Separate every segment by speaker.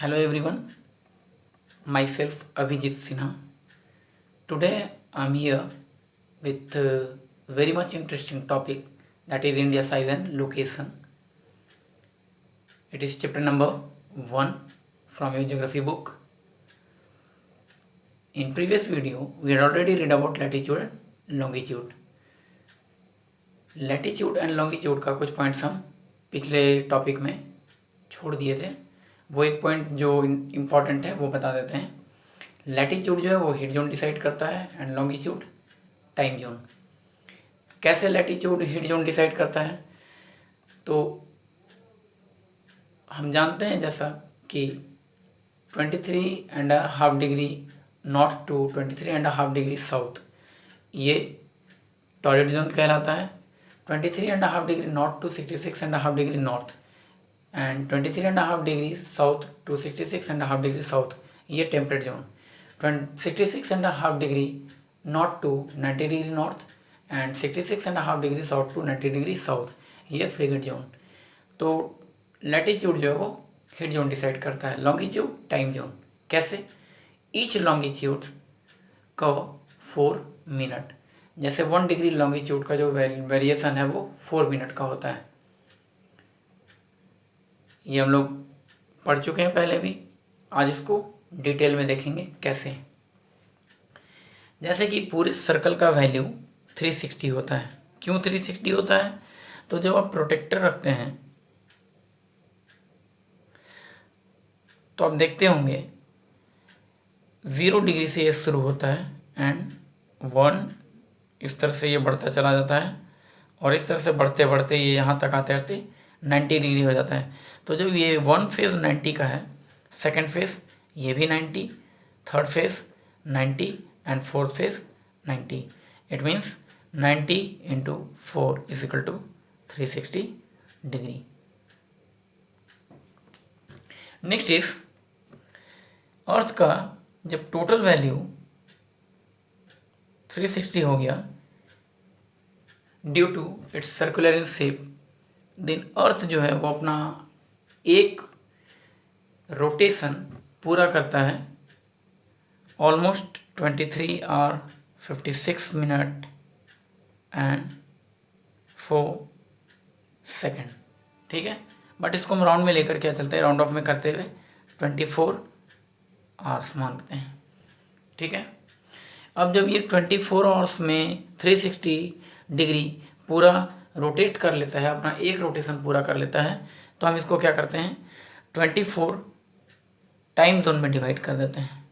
Speaker 1: Hello everyone, myself Abhijit Sinha. Today I'm here with a very much interesting topic, that is India size and location. It is chapter number 1 from your geography book. In previous video we had already read about latitude and longitude. Latitude and longitude का कुछ points हम पिछले topic में छोड़ दिए थे। वो एक पॉइंट जो इम्पॉर्टेंट है वो बता देते हैं। लैटिट्यूड जो है वो हीट जोन डिसाइड करता है एंड लॉन्गिट्यूड टाइम जोन। कैसे लैटिट्यूड हीट जोन डिसाइड करता है, तो हम जानते हैं जैसा कि 23.5 degree north to 23.5 degree south ये टॉरॉइड जोन कहलाता है। 23.5 degree north to 66.5 degree north and 23.5 degree south to 66.5 degree south ये temperate zone. 66.5 degree north to 90 degree north and 66.5 degree south to 90 degree south ये frigid zone. तो latitude जो है वो heat zone decide करता है। लॉन्गिट्यूड टाइम जोन कैसे, each longitude का 4 मिनट, जैसे 1 डिग्री लॉन्गिट्यूड का जो वेरिएशन है वो 4 मिनट का होता है। ये हम लोग पढ़ चुके हैं पहले भी, आज इसको डिटेल में देखेंगे कैसे। जैसे कि पूरे सर्कल का वैल्यू 360 होता है। क्यों 360 होता है, तो जब आप प्रोटेक्टर रखते हैं तो आप देखते होंगे 0 डिग्री से ये शुरू होता है एंड 1 इस तरह से ये बढ़ता चला जाता है और इस तरह से बढ़ते बढ़ते ये यहाँ तक आते आते 90 डिग्री हो जाता है। तो जब ये 1 फेज़ 90 का है, सेकंड फेज़ ये भी 90, third phase 90 and fourth phase 90। It means 90 into 4 is equal to 360 degree. Next is earth का जब टोटल वैल्यू 360 हो गया due to its circular in shape, then earth जो है वो अपना एक रोटेशन पूरा करता है almost 23 hour 56 minute and 4 second. ठीक है, बट इसको हम राउंड में लेकर क्या चलते हैं, राउंड ऑफ में करते हुए 24 आवर्स मानते हैं। ठीक है, अब जब ये 24 आवर्स में 360 डिग्री पूरा रोटेट कर लेता है, अपना एक रोटेशन पूरा कर लेता है, तो हम इसको क्या करते हैं 24 टाइम जोन में डिवाइड कर देते हैं।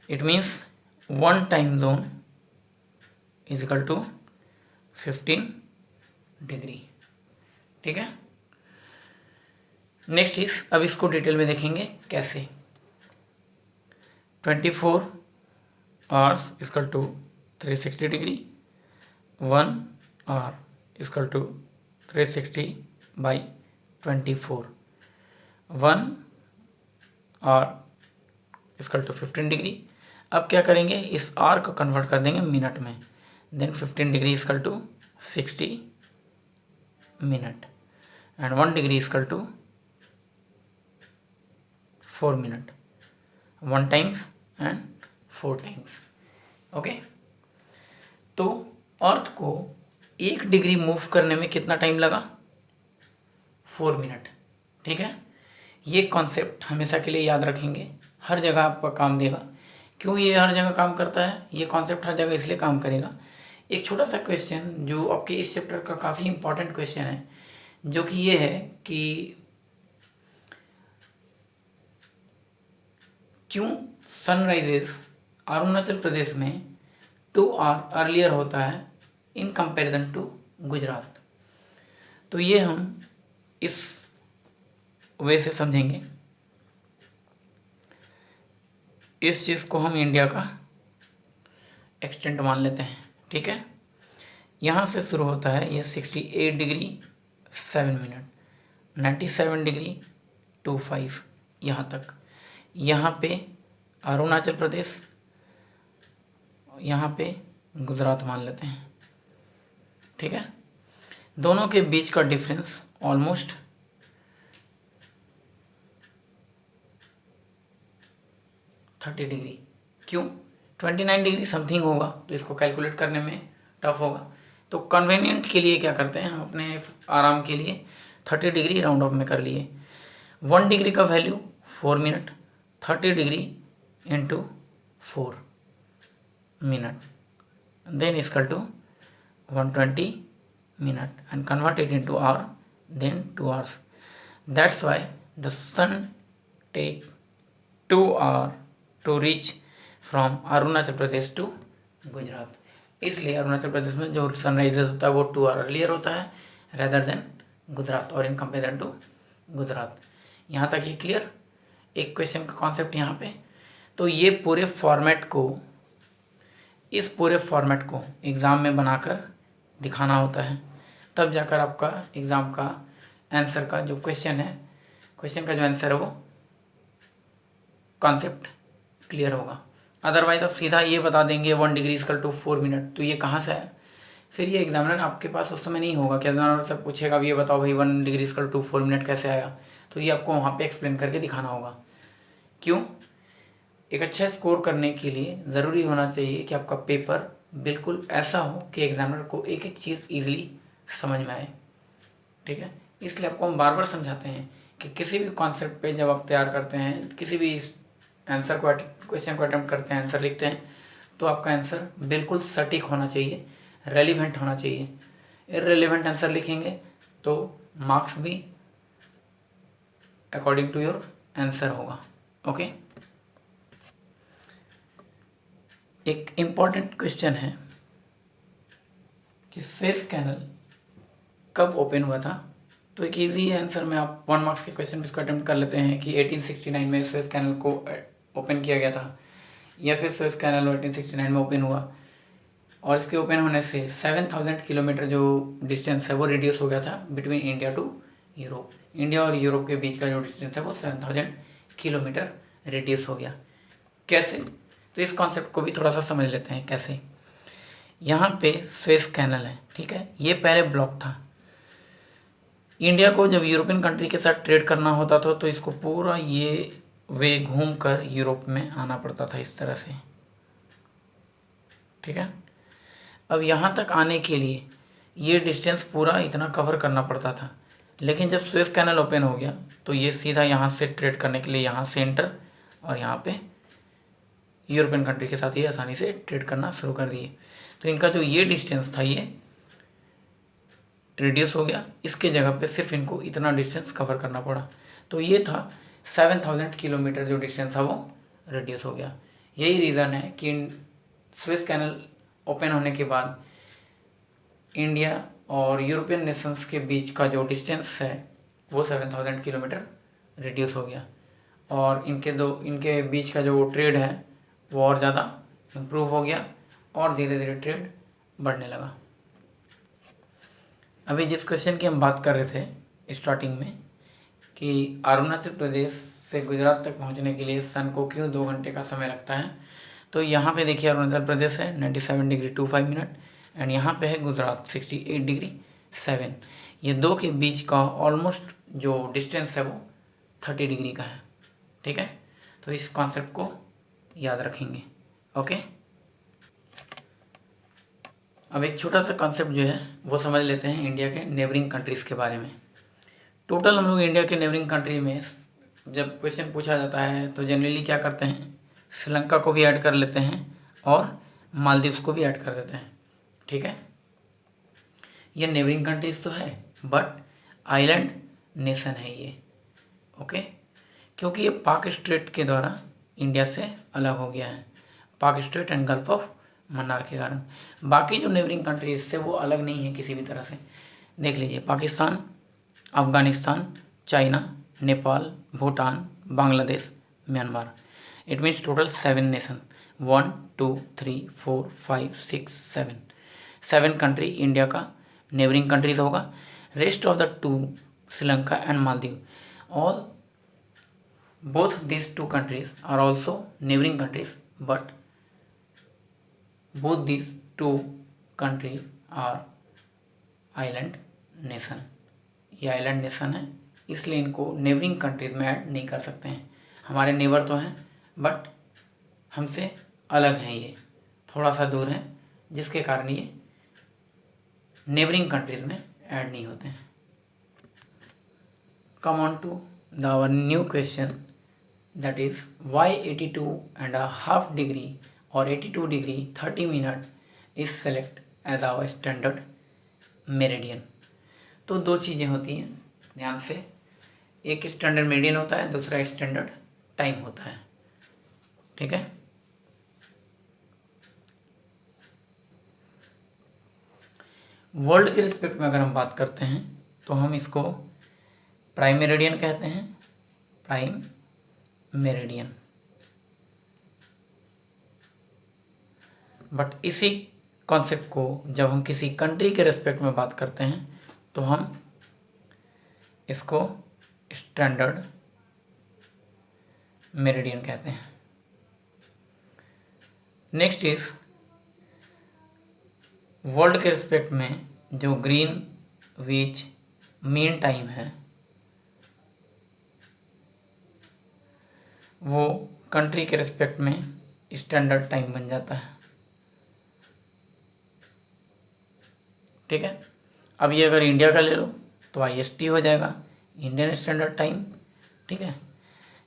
Speaker 1: It means 1 time zone is equal to 15 degree. ठीक है, नेक्स्ट इज अब इसको डिटेल में देखेंगे कैसे। 24 hours equal to 360 degree, 1 hour equal to 360 by 24, 1 hour equal to 15 degree. अब क्या करेंगे, इस आर को कन्वर्ट कर देंगे मिनट में, then 15 degree equal to 60 minute and 1 degree equal to 4 minute, 1 times and 4 times. Okay, तो अर्थ को 1 डिग्री मूव करने में कितना टाइम लगा, 4 मिनट। ठीक है, ये कॉन्सेप्ट हमेशा के लिए याद रखेंगे, हर जगह आपका काम देगा। क्यों ये हर जगह काम करता है, ये कॉन्सेप्ट हर जगह इसलिए काम करेगा। एक छोटा सा क्वेश्चन जो आपके इस चैप्टर का काफ़ी इंपॉर्टेंट क्वेश्चन है, जो कि ये है कि क्यों सनराइजेस अरुणाचल प्रदेश में 2 आवर अर्लियर होता है इन कंपैरिजन टू गुजरात। तो ये हम इस वे से समझेंगे। इस चीज़ को हम इंडिया का एक्सटेंट मान लेते हैं। ठीक है, यहाँ से शुरू होता है ये 68 डिग्री 7 मिनट, 97 डिग्री 25 यहाँ तक। यहाँ पे अरुणाचल प्रदेश, यहाँ पे गुजरात मान लेते हैं। ठीक है, दोनों के बीच का डिफरेंस ऑलमोस्ट 30 डिग्री। क्यों? 29 डिग्री समथिंग होगा तो इसको कैलकुलेट करने में टफ होगा। तो कन्वीनियंट के लिए क्या करते हैं हम, अपने आराम के लिए 30 डिग्री राउंड ऑफ में कर लिए। 1 डिग्री का value 4 minute, 30 degree into 4 minute, then is equal to 120 minute and convert it into hour, then 2 hours. That's why the sun take 2 hours to reach from Arunachal Pradesh to Gujarat. इसलिए अरुणाचल प्रदेश में जो sunrises होता है वो 2 आवर अर्लियर होता है rather than Gujarat और in comparison to Gujarat. यहाँ तक ये क्लियर? एक क्वेश्चन का कॉन्सेप्ट यहाँ पे। तो ये पूरे फॉर्मेट को, इस पूरे फॉर्मेट को एग्ज़ाम में बनाकर दिखाना होता है, तब जाकर आपका एग्ज़ाम का आंसर का जो क्वेश्चन है, क्वेश्चन का जो आंसर है वो कॉन्सेप्ट क्लियर होगा। अदरवाइज आप सीधा ये बता देंगे 1 डिग्री इक्वल टू 4 मिनट, तो ये कहाँ से है? फिर ये एग्जामिनर आपके पास उस समय नहीं होगा कि एग्जामिनर से पूछेगा ये बताओ भाई 1 डिग्री इक्वल टू 4 मिनट कैसे आया, तो ये आपको वहाँ पे एक्सप्लेन करके दिखाना होगा। क्यों? एक अच्छा स्कोर करने के लिए ज़रूरी होना चाहिए कि आपका पेपर बिल्कुल ऐसा हो कि एग्जामिनर को एक एक चीज़ ईजिली समझ में आए। ठीक है, इसलिए आपको हम बार बार समझाते हैं कि किसी भी कॉन्सेप्ट पे जब आप तैयार करते हैं, किसी भी आंसर को, क्वेश्चन को अटेम्प्ट करते हैं, आंसर लिखते हैं, तो आपका आंसर बिल्कुल सटीक होना चाहिए, रेलिवेंट होना चाहिए। इररिलेवेंट आंसर लिखेंगे तो मार्क्स भी अकॉर्डिंग टू योर आंसर होगा। ओके, एक इम्पॉर्टेंट क्वेश्चन है कि स्वेज कैनल कब ओपन हुआ था। तो एक इजी आंसर में आप 1 मार्क्स के क्वेश्चन इसको अटेम्प्ट कर लेते हैं कि 1869 में स्वेज कैनल को ओपन किया गया था, या फिर स्वेज कैनल 1869 में ओपन हुआ और इसके ओपन होने से 7000 किलोमीटर जो डिस्टेंस है वो रिड्यूस हो गया था between India to Europe. India और यूरोप के बीच का जो डिस्टेंस है वो 7000 किलोमीटर रिड्यूस हो गया। कैसे? तो इस कॉन्सेप्ट को भी थोड़ा सा समझ लेते हैं कैसे। यहाँ पे स्वेज कैनल है, ठीक है, ये पहले ब्लॉक था। इंडिया को जब यूरोपियन कंट्री के साथ ट्रेड करना होता था तो इसको पूरा ये वे घूम कर यूरोप में आना पड़ता था इस तरह से। ठीक है, अब यहाँ तक आने के लिए ये डिस्टेंस पूरा इतना कवर करना पड़ता था, लेकिन जब स्वेज कैनल ओपन हो गया तो ये सीधा यहाँ से ट्रेड करने के लिए यहाँ से एंटर और यहाँ पे यूरोपियन कंट्री के साथ ये आसानी से ट्रेड करना शुरू कर दिए। तो इनका जो ये डिस्टेंस था ये रिड्यूस हो गया, इसके जगह पे सिर्फ इनको इतना डिस्टेंस कवर करना पड़ा। तो ये था 7000 किलोमीटर जो डिस्टेंस था वो रिड्यूस हो गया। यही रीज़न है कि स्वेज कैनल ओपन होने के बाद इंडिया और यूरोपियन नेशंस के बीच का जो डिस्टेंस है वो 7000 किलोमीटर रिड्यूस हो गया और इनके बीच का जो ट्रेड है वो और ज़्यादा इम्प्रूव हो गया और धीरे धीरे ट्रेड बढ़ने लगा। अभी जिस क्वेश्चन की हम बात कर रहे थे स्टार्टिंग में कि अरुणाचल प्रदेश से गुजरात तक पहुंचने के लिए सन को क्यों 2 घंटे का समय लगता है, तो यहाँ पे देखिए अरुणाचल प्रदेश है 97 डिग्री 25 मिनट एंड यहाँ पे है गुजरात 68 डिग्री 7। ये दो के बीच का ऑलमोस्ट जो डिस्टेंस है वो 30 डिग्री का है। ठीक है, तो इस कॉन्सेप्ट को याद रखेंगे। ओके, अब एक छोटा सा कॉन्सेप्ट जो है वो समझ लेते हैं इंडिया के नेबरिंग कंट्रीज़ के बारे में। टोटल हम लोग इंडिया के नेबरिंग कंट्री में जब क्वेश्चन पूछा जाता है तो जनरली क्या करते हैं, श्रीलंका को भी ऐड कर लेते हैं और मालदीव्स को भी ऐड कर देते हैं। ठीक है, ये नेबरिंग कंट्रीज़ तो है बट आइलैंड नेशन है ये। ओके, क्योंकि ये पाक स्ट्रेट के द्वारा इंडिया से अलग हो गया है, पाक straight and gulf of Mannar के कारण। बाकी जो नेबरिंग कंट्रीज से वो अलग नहीं है किसी भी तरह से। देख लीजिए, Pakistan, Afghanistan, China, Nepal, Bhutan, Bangladesh, Myanmar. It means total 7 nation, 1 2 3 4 5 6 7 country India का नेबरिंग कंट्रीज होगा। Rest of the 2 Sri Lanka and Maldives, all both these 2 countries are also neighboring countries but both these 2 countries are island nation। ये आइलैंड नेशन है इसलिए इनको neighbouring countries में add नहीं कर सकते हैं। हमारे नेबर तो हैं बट हमसे अलग हैं, ये थोड़ा सा दूर हैं, जिसके कारण ये नेबरिंग कंट्रीज़ में ऐड नहीं होते हैं। Come on to the our new question, that is why 82.5 degree or 82 degree 30 minute is select as our standard meridian। तो दो चीज़ें होती हैं ध्यान से, एक स्टैंडर्ड मेरिडियन होता है, दूसरा स्टैंडर्ड टाइम होता है। ठीक है, वर्ल्ड के रिस्पेक्ट में अगर हम बात करते हैं तो हम इसको प्राइम मेरिडियन कहते हैं, प्राइम मेरिडियन। बट इसी कॉन्सेप्ट को जब हम किसी कंट्री के रिस्पेक्ट में बात करते हैं तो हम इसको स्टैंडर्ड मेरिडियन कहते हैं। नेक्स्ट इज वर्ल्ड के रिस्पेक्ट में जो ग्रीनविच मीन टाइम है वो कंट्री के रिस्पेक्ट में स्टैंडर्ड टाइम बन जाता है। ठीक है, अब ये अगर इंडिया का ले लो तो IST हो जाएगा, इंडियन स्टैंडर्ड टाइम। ठीक है,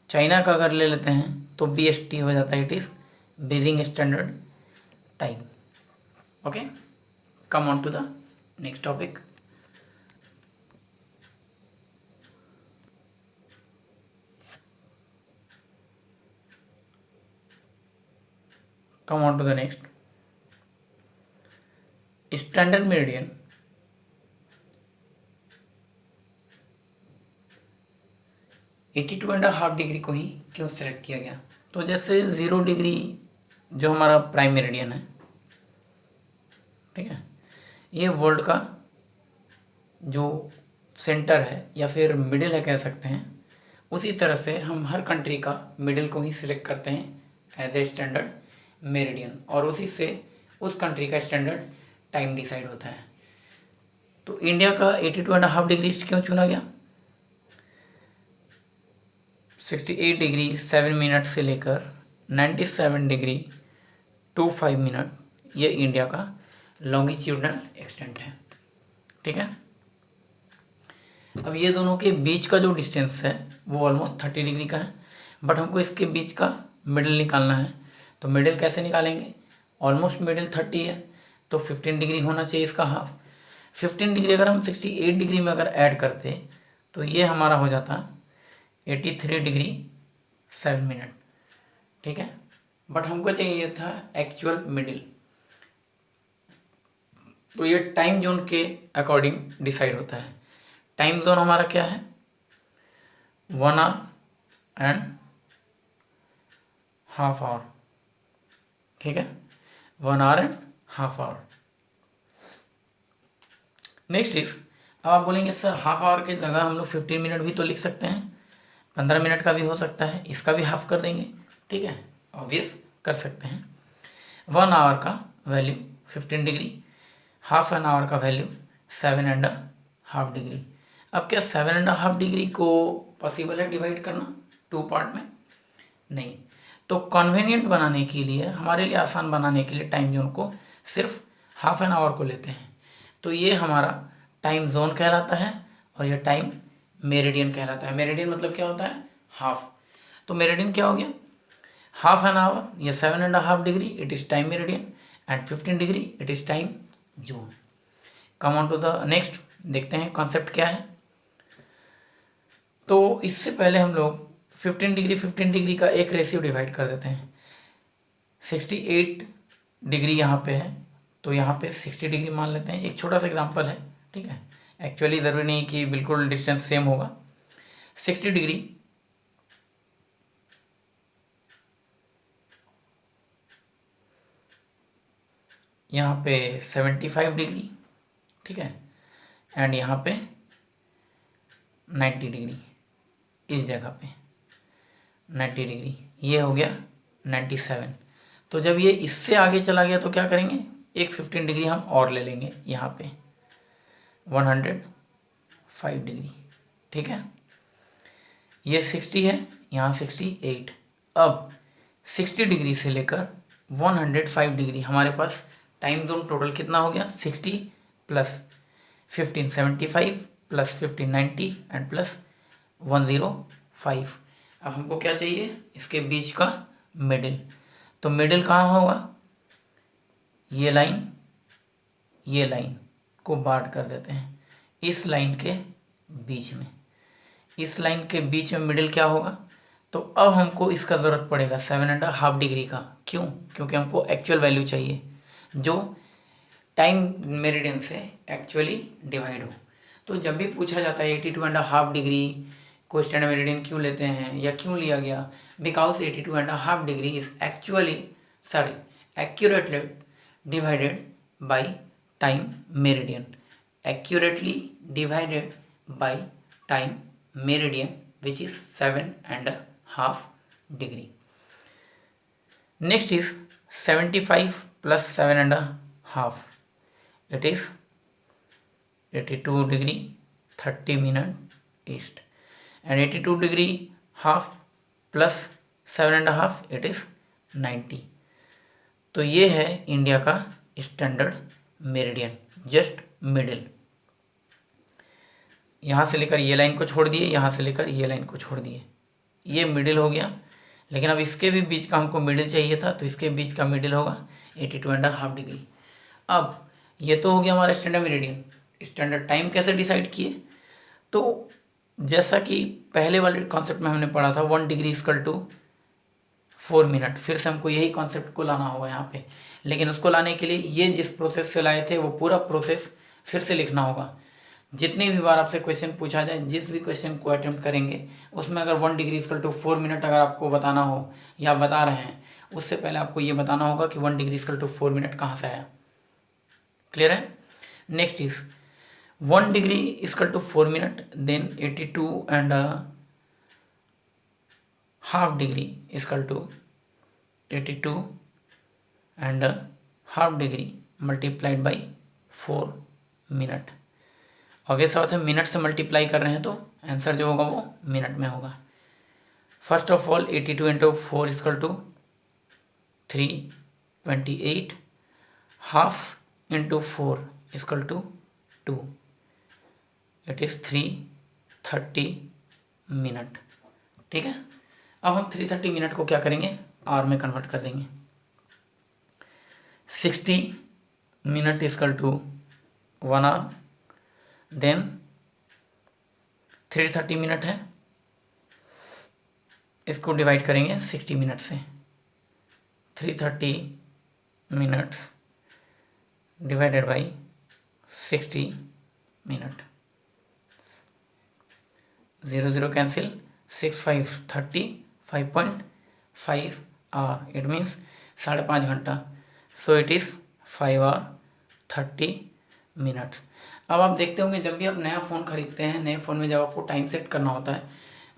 Speaker 1: चाइना का अगर ले लेते हैं तो BST हो जाता है, it is Beijing standard time. Okay, come on to the next topic. Come on to the next. Standard meridian 82.5 degree को ही क्यों सेलेक्ट किया गया? तो जैसे 0 डिग्री जो हमारा प्राइम मेरिडियन है, ठीक है, ये वर्ल्ड का जो सेंटर है या फिर मिडिल है कह सकते हैं, उसी तरह से हम हर कंट्री का मिडिल को ही सिलेक्ट करते हैं एज ए स्टैंडर्ड मेरिडियन, और उसी से उस कंट्री का स्टैंडर्ड टाइम डिसाइड होता है। तो इंडिया का 82.5 डिग्री क्यों चुना गया? 68 डिग्री 7 मिनट से लेकर 97 डिग्री 25 मिनट ये इंडिया का लॉन्गिट्यूडनल एक्सटेंट है। ठीक है, अब ये दोनों के बीच का जो डिस्टेंस है वो ऑलमोस्ट 30 डिग्री का है, बट हमको इसके बीच का मिडिल निकालना है। तो मिडिल कैसे निकालेंगे? ऑलमोस्ट मिडिल 30 है तो 15 डिग्री होना चाहिए इसका हाफ। 15 डिग्री अगर हम 68 डिग्री में अगर ऐड करते तो ये हमारा हो जाता 83 डिग्री 7 मिनट। ठीक है, बट हमको चाहिए था एक्चुअल मिडिल, तो ये टाइम जोन के अकॉर्डिंग डिसाइड होता है। टाइम जोन हमारा क्या है? 1 आवर एंड हाफ आवर। ठीक है, 1 our and half hour. Next is, अब आप बोलेंगे सर हाफ आवर के जगह हम लोग 15 मिनट भी तो लिख सकते हैं, 15 मिनट का भी हो सकता है, इसका भी हाफ कर देंगे। ठीक है, ऑब्वियस कर सकते हैं। 1 आवर का value 15 degree, half an hour का वैल्यू 7.5 डिग्री। अब क्या 7.5 डिग्री को पॉसिबल है डिवाइड करना 2 पार्ट में? नहीं, तो कन्वीनियंट बनाने के लिए, हमारे लिए आसान बनाने के लिए टाइम जोन को सिर्फ हाफ एन आवर को लेते हैं। तो ये हमारा टाइम जोन कहलाता है और ये टाइम मेरिडियन कहलाता है। मेरिडियन मतलब क्या होता है? हाफ। तो मेरिडियन क्या हो गया? हाफ एन आवर या 7.5 degree it is time meridian and 15 degree it is time zone. Come on to the next, देखते हैं कॉन्सेप्ट क्या है। तो इससे पहले हम लोग 15 डिग्री का एक रेशियो डिवाइड कर देते हैं। 68 डिग्री यहाँ पे है तो यहाँ पे 60 डिग्री मान लेते हैं। एक छोटा सा एग्जांपल है, ठीक है, एक्चुअली ज़रूरी नहीं कि बिल्कुल डिस्टेंस सेम होगा। 60 डिग्री यहाँ पे 75 डिग्री, ठीक है, एंड यहाँ पे 90 डिग्री, इस जगह पे 90 डिग्री, ये हो गया 97। तो जब ये इससे आगे चला गया तो क्या करेंगे? एक 15 डिग्री हम और ले लेंगे यहाँ पे 105 डिग्री। ठीक है, ये 60 है, यहाँ 68। अब 60 डिग्री से लेकर 105 डिग्री हमारे पास टाइम जोन टोटल कितना हो गया 60 प्लस 1575 प्लस 1590 एंड प्लस 105। अब हमको क्या चाहिए इसके बीच का मिडिल। तो मिडिल कहाँ होगा, ये लाइन को बांट कर देते हैं इस लाइन के बीच में। इस लाइन के बीच में मिडिल क्या होगा, तो अब हमको इसका ज़रूरत पड़ेगा 7.5 डिग्री का। क्यों, क्योंकि हमको एक्चुअल वैल्यू चाहिए जो टाइम मेरिडियन से एक्चुअली डिवाइड हो। तो जब भी पूछा जाता है 82.5 डिग्री को स्टैंडर्ड मेरिडियन क्यों लेते हैं या क्यों लिया गया, because 82.5 degree is accurately divided by time meridian, accurately divided by time meridian which is 7.5 degree. Next is 75 plus 7.5, it is 82 degree 30 minute east, and 82 degree half plus 7.5 it is 90। तो ये है इंडिया का standard meridian, just middle. यहाँ से लेकर ये line को छोड़ दिए, यहाँ से लेकर ये लाइन को छोड़ दिए, ये मिडिल हो गया। लेकिन अब इसके भी बीच का हमको मिडिल चाहिए था, तो इसके बीच का मिडिल होगा 82.5 डिग्री। अब ये तो हो गया हमारा स्टैंडर्ड मेरिडियन। स्टैंडर्ड टाइम कैसे डिसाइड किए, तो जैसा कि पहले वाले कॉन्सेप्ट में हमने पढ़ा था 1 डिग्री इक्वल टू 4 मिनट, फिर से हमको यही कॉन्सेप्ट को लाना होगा यहाँ पे। लेकिन उसको लाने के लिए ये जिस प्रोसेस से लाए थे वो पूरा प्रोसेस फिर से लिखना होगा। जितनी भी बार आपसे क्वेश्चन पूछा जाए, जिस भी क्वेश्चन को अटेम्प्ट करेंगे उसमें अगर 1 डिग्री इक्वल टू 4 मिनट अगर आपको बताना हो या बता रहे हैं, उससे पहले आपको ये बताना होगा कि 1 डिग्री इक्वल टू 4 मिनट कहाँ से आया। क्लियर है। Next is 1 degree equal to 4 minute, then 82.5 degree equal to 82.5 degree multiplied by 4 minute. Obvious बात है, मिनट से मल्टीप्लाई कर रहे हैं तो आंसर जो होगा वो मिनट में होगा। First of all 82 into 4 equal to 328, half into 4 equal to 2, it is 330 minute. ठीक है। अब हम 330 मिनट को क्या करेंगे, आवर में कन्वर्ट कर देंगे। 60 minute equal to 1 hour, then 330 minute है, इसको डिवाइड करेंगे 60 मिनट से। 330 minutes divided by 60 minute, 0 0 cancel, 6 5 30, 5.5 hour, it means 5.5 घंटा। So it is 5 hour 30 minutes. अब आप देखते होंगे जब भी आप नया फ़ोन खरीदते हैं, नए फ़ोन में जब आपको टाइम सेट करना होता है,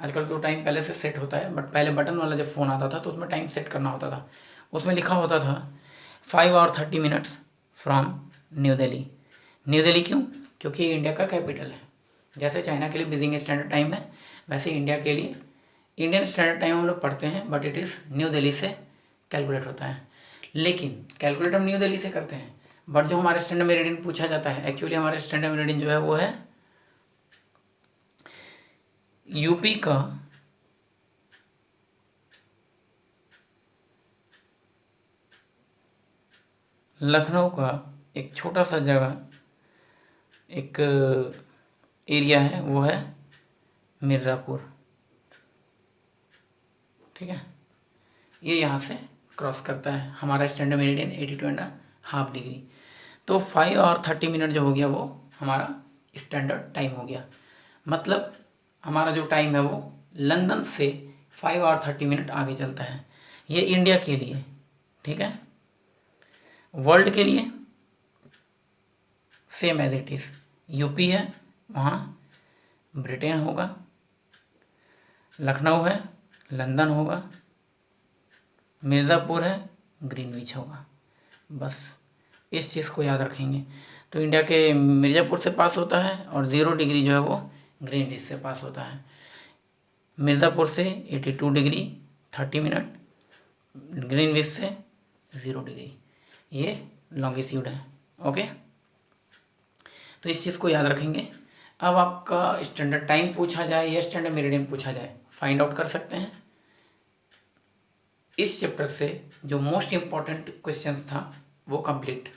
Speaker 1: आजकल तो टाइम पहले से सेट होता है, बट पहले बटन वाला जब फ़ोन आता था तो उसमें टाइम सेट करना होता था। उसमें लिखा होता था 5 hour 30 minutes from New Delhi. New Delhi क्यों, क्योंकि इंडिया का कैपिटल है। जैसे चाइना के लिए बीजिंग स्टैंडर्ड टाइम है, वैसे इंडिया के लिए इंडियन स्टैंडर्ड टाइम हम लोग पढ़ते हैं, but it is new Delhi से कैलकुलेट होता है। लेकिन कैलकुलेट हम न्यू दिल्ली से करते हैं, बट जो हमारे स्टैंडर्ड मेरिडियन पूछा जाता है, एक्चुअली हमारे स्टैंडर्ड मेरिडियन जो है वो है यूपी का लखनऊ का एक छोटा सा जगह, एक एरिया है, वो है मिर्ज़ापुर। ठीक है, ये यहाँ से क्रॉस करता है हमारा स्टैंडर्ड मेरिडियन 82.5 डिग्री। तो 5 और 30 मिनट जो हो गया वो हमारा स्टैंडर्ड टाइम हो गया। मतलब हमारा जो टाइम है वो लंदन से 5 और 30 मिनट आगे चलता है। ये इंडिया के लिए। ठीक है। वर्ल्ड के लिए same as it is, UP है वहाँ ब्रिटेन होगा, लखनऊ है लंदन होगा, मिर्ज़ापुर है ग्रीनविच होगा। बस इस चीज़ को याद रखेंगे। तो इंडिया के मिर्ज़ापुर से पास होता है और 0 डिग्री जो है वो ग्रीनविच से पास होता है। मिर्ज़ापुर से 82 डिग्री 30 मिनट ग्रीनविच से 0 डिग्री, ये लॉन्गिट्यूड है। ओके, तो इस चीज़ को याद रखेंगे। अब आपका स्टैंडर्ड टाइम पूछा जाए या स्टैंडर्ड मेरिडियन पूछा जाए, फाइंड आउट कर सकते हैं। इस चैप्टर से जो मोस्ट इम्पॉर्टेंट क्वेश्चन था वो कंप्लीट।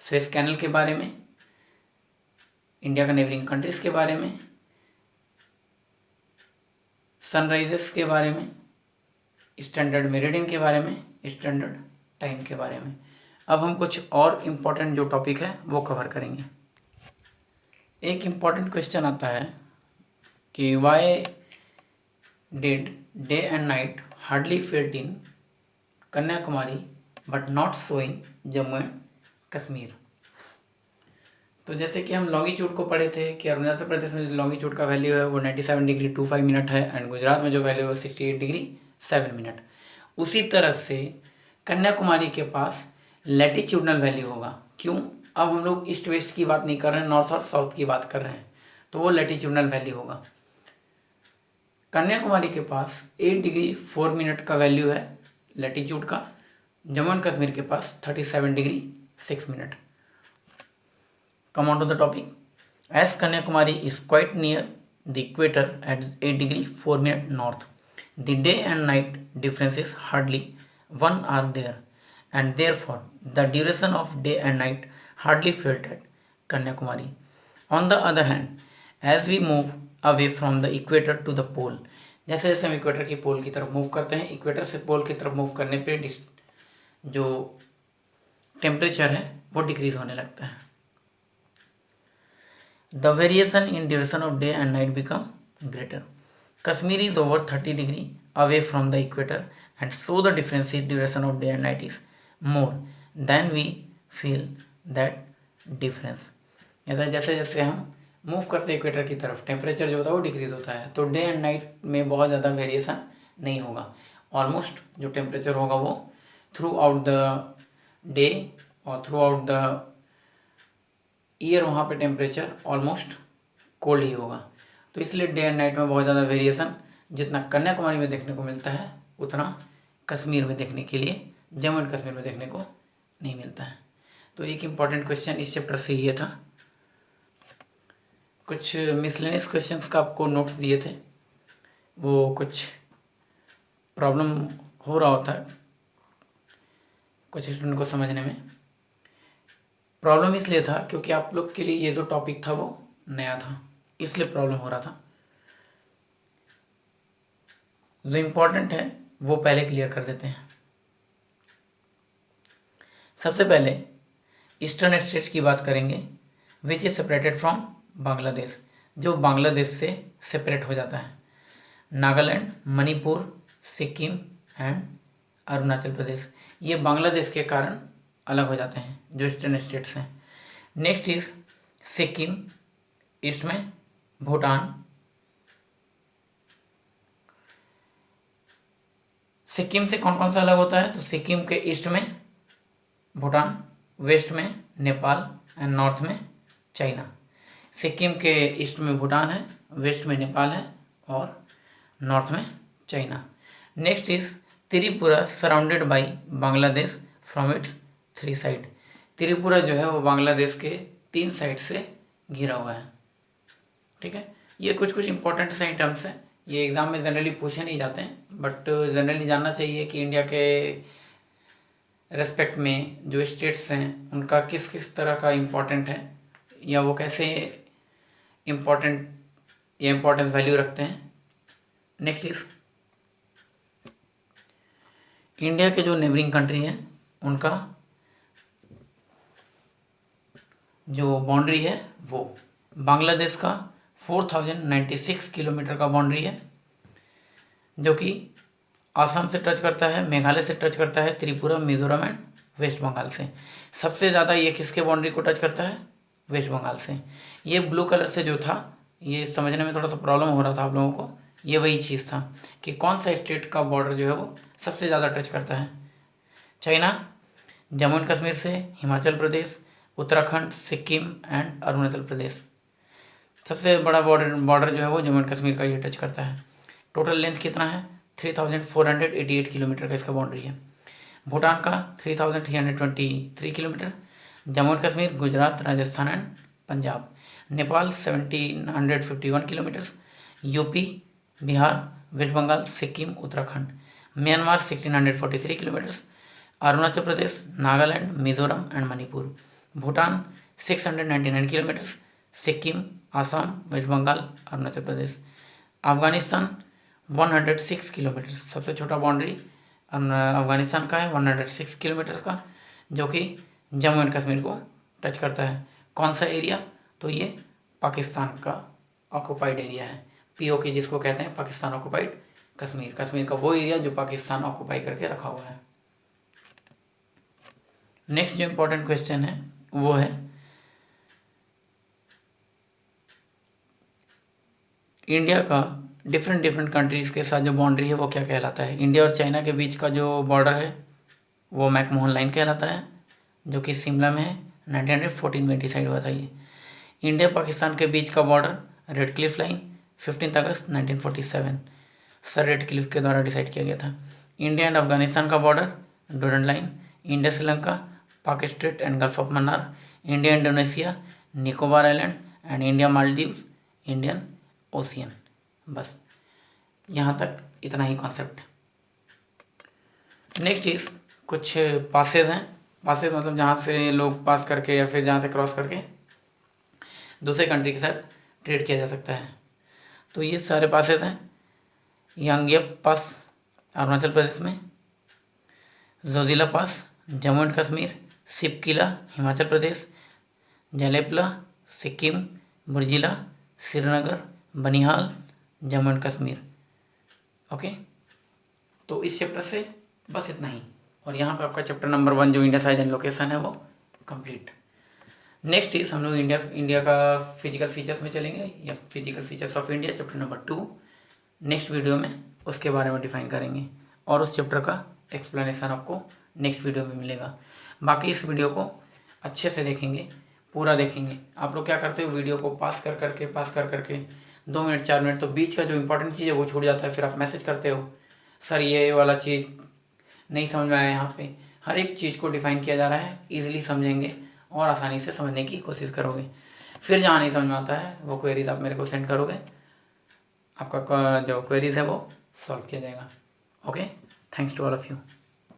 Speaker 1: स्वेज कैनल के बारे में, इंडिया का नेबरिंग कंट्रीज के बारे में, सनराइजेस के बारे में, स्टैंडर्ड मेरिडियन के बारे में, स्टैंडर्ड टाइम के बारे में। अब हम कुछ और इम्पोर्टेंट जो टॉपिक है वो कवर करेंगे। एक इम्पॉर्टेंट क्वेश्चन आता है कि why did day and night hardly felt in Kanyakumari but not so in Jammu and Kashmir. तो जैसे कि हम लॉन्गिट्यूड को पढ़े थे कि अरुणाचल प्रदेश में जो लॉन्गिट्यूड का वैल्यू है वो 97 डिग्री 25 मिनट है एंड गुजरात में जो वैल्यू है वो 68 डिग्री 7 मिनट। उसी तरह से कन्याकुमारी के पास लैटिट्यूडनल वैल्यू होगा। क्यों? अब हम लोग ईस्ट वेस्ट की बात नहीं कर रहे हैं, नॉर्थ और साउथ की बात कर रहे हैं, तो वो लैटिट्यूडनल वैल्यू होगा। कन्याकुमारी के पास 8 डिग्री 4 मिनट का वैल्यू है लैटिट्यूड का, जम्मू एंड कश्मीर के पास 37 degree 6 minute. Come on to the topic. As Kanyakumari is quite near the equator at 8 degree 4 minute north, the day and night difference is hardly 1 hour there, and therefore the duration of day and night hardly felt at Kanyakumari. On the other hand, as we move away from the equator to the pole, जैसे जैसे हम equator की पोल की तरफ move करते हैं, equator से पोल की तरफ मूव करने पे जो टेम्परेचर है वो डिक्रीज होने लगता है। The variation in duration of day and night become greater. Kashmir is over 30 degree away from the equator, and so the difference in duration of day and night is more than we feel that difference. ऐसा जैसे जैसे हम move करते हैं equator की तरफ, temperature जो होता है वो डिक्रीज होता है, तो डे एंड नाइट में बहुत ज़्यादा वेरिएशन नहीं होगा। ऑलमोस्ट जो टेम्परेचर होगा वो थ्रू आउट द डे और थ्रू आउट द ईयर वहाँ पे टेम्परेचर ऑलमोस्ट कोल्ड ही होगा। तो इसलिए डे एंड नाइट में बहुत ज़्यादा वेरिएशन जितना कन्याकुमारी में देखने को मिलता है उतना कश्मीर में देखने के लिए, जम्मू एंड कश्मीर में देखने को नहीं मिलता है। तो एक इम्पॉर्टेंट क्वेश्चन इस चैप्टर से ये था। कुछ मिसलेनियस क्वेश्चंस का आपको नोट्स दिए थे, वो कुछ प्रॉब्लम हो रहा होता है कुछ स्टूडेंट को समझने में। प्रॉब्लम इसलिए था क्योंकि आप लोग के लिए ये जो टॉपिक था वो नया था, इसलिए प्रॉब्लम हो रहा था। जो इम्पोर्टेंट है वो पहले क्लियर कर देते हैं। सबसे पहले ईस्टर्न स्टेट की बात करेंगे, which is separated from Bangladesh, जो बांग्लादेश से सेपरेट हो जाता है। नागालैंड, मणिपुर, सिक्किम एंड अरुणाचल प्रदेश, ये बांग्लादेश के कारण अलग हो जाते हैं जो ईस्टर्न स्टेट्स हैं। नेक्स्ट इज सिक्किम, ईस्ट में भूटान, सिक्किम से कौन कौन सा अलग होता है? तो सिक्किम के ईस्ट में भूटान, वेस्ट में नेपाल एंड नॉर्थ में चाइना। सिक्किम के ईस्ट में भूटान है, वेस्ट में नेपाल है और नॉर्थ में China. Next is Tripura, surrounded by Bangladesh from its 3 side. Tripura जो है वो बांग्लादेश के 3 साइड से घिरा हुआ है। ठीक है, ये कुछ कुछ इंपॉर्टेंट से टर्म्स हैं, ये एग्ज़ाम में जनरली पूछे नहीं जाते हैं, बट जनरली जानना चाहिए कि इंडिया के रेस्पेक्ट में जो स्टेट्स हैं उनका किस किस तरह का इम्पोर्टेंट है या वो कैसे इम्पोर्टेंट या इम्पोर्टेंस वैल्यू रखते हैं। नेक्स्ट इज इंडिया के जो नेबरिंग कंट्री हैं उनका जो बाउंड्री है वो बांग्लादेश का 4096 किलोमीटर का बाउंड्री है, जो कि आसाम से टच करता है, मेघालय से टच करता है, त्रिपुरा, मिजोरम एंड वेस्ट बंगाल से। सबसे ज़्यादा ये किसके बाउंड्री को टच करता है? वेस्ट बंगाल से। ये ब्लू कलर से जो था ये समझने में थोड़ा सा प्रॉब्लम हो रहा था आप लोगों को, ये वही चीज़ था कि कौन सा स्टेट का बॉर्डर जो है वो सबसे ज़्यादा टच करता है। चाइना, जम्मू एंड कश्मीर से हिमाचल प्रदेश, उत्तराखंड, सिक्किम एंड अरुणाचल प्रदेश। सबसे बड़ा बॉर्डर जो है वो जम्मू एंड कश्मीर का ये टच करता है। टोटल लेंथ कितना है? 3488 किलोमीटर का इसका बाउंड्री है। भूटान का 3323 kilometre. Jammu and Kashmir, Gujarat, Rajasthan and Punjab. Nepal 1751 kilometre. UP, Bihar, West Bengal, Sikkim, Uttarakhand. Myanmar 1643 kilometre. Arunachal Pradesh, Nagaland, Mizoram and Manipur. Bhutan 699 kilometre. Sikkim, Assam, West Bengal, Arunachal Pradesh. Afghanistan 106 kilometre, सबसे छोटा बाउंड्री अफगानिस्तान का है 106 किलोमीटर का, जो कि जम्मू एंड कश्मीर को टच करता है। कौन सा एरिया? तो ये पाकिस्तान का ऑक्युपाइड एरिया है, पीओके जिसको कहते हैं, पाकिस्तान ऑक्युपाइड कश्मीर। कश्मीर का वो एरिया जो पाकिस्तान ऑक्युपाई करके रखा हुआ है। नेक्स्ट जो इम्पोर्टेंट क्वेश्चन है वो है इंडिया का डिफरेंट कंट्रीज़ के साथ जो बाउंड्री है वो क्या कहलाता है। इंडिया और चाइना के बीच का जो बॉर्डर है वो मैकमोहन लाइन कहलाता है, जो कि शिमला में है। 1914 में डिसाइड हुआ था ये। इंडिया पाकिस्तान के बीच का बॉर्डर रेड क्लिफ लाइन 15 अगस्त 1947 सर रेड क्लिफ के द्वारा डिसाइड किया गया था। इंडिया एंड अफगानिस्तान का border Durand line. India Sri Lanka, पाक straight and gulf of Mannar. India Indonesia, Nicobar island and India Maldives, Indian ocean. बस यहाँ तक इतना ही कॉन्सेप्ट है। नेक्स्ट चीज़ कुछ पासेज हैं। पासेज मतलब जहाँ से लोग पास करके या फिर जहाँ से क्रॉस करके दूसरे कंट्री के साथ ट्रेड किया जा सकता है। तो ये सारे पासेज हैं। यांगयप पास अरुणाचल प्रदेश में, Zojila pass Jammu and Kashmir, Shipkila Himachal Pradesh, Jelepla Sikkim, Burzila Srinagar, Banihal Jammu and Kashmir. Okay, तो इस चैप्टर से बस इतना ही, और यहाँ पे आपका चैप्टर नंबर 1 जो इंडिया साइज एंड लोकेशन है वो कंप्लीट। नेक्स्ट इज हम लोग इंडिया का फिजिकल फीचर्स में चलेंगे, या physical features of India chapter number 2। Next video में उसके बारे में डिफाइन करेंगे, और उस चैप्टर का एक्सप्लेनेशन आपको नेक्स्ट वीडियो में मिलेगा। बाकी इस वीडियो को अच्छे से देखेंगे, पूरा देखेंगे। आप लोग क्या करते हो, वीडियो को पास कर करके 2 मिनट 4 मिनट, तो बीच का जो इंपॉर्टेंट चीज़ है वो छूट जाता है। फिर आप मैसेज करते हो, सर ये वाला चीज़ नहीं समझ में आया। यहाँ पे हर एक चीज़ को डिफाइन किया जा रहा है, ईजिली समझेंगे और आसानी से समझने की कोशिश करोगे। फिर जहाँ नहीं समझ में आता है वो क्वेरीज आप मेरे को सेंड करोगे, आपका जो क्वेरीज है वो सॉल्व किया जाएगा। Okay, thanks to all of you.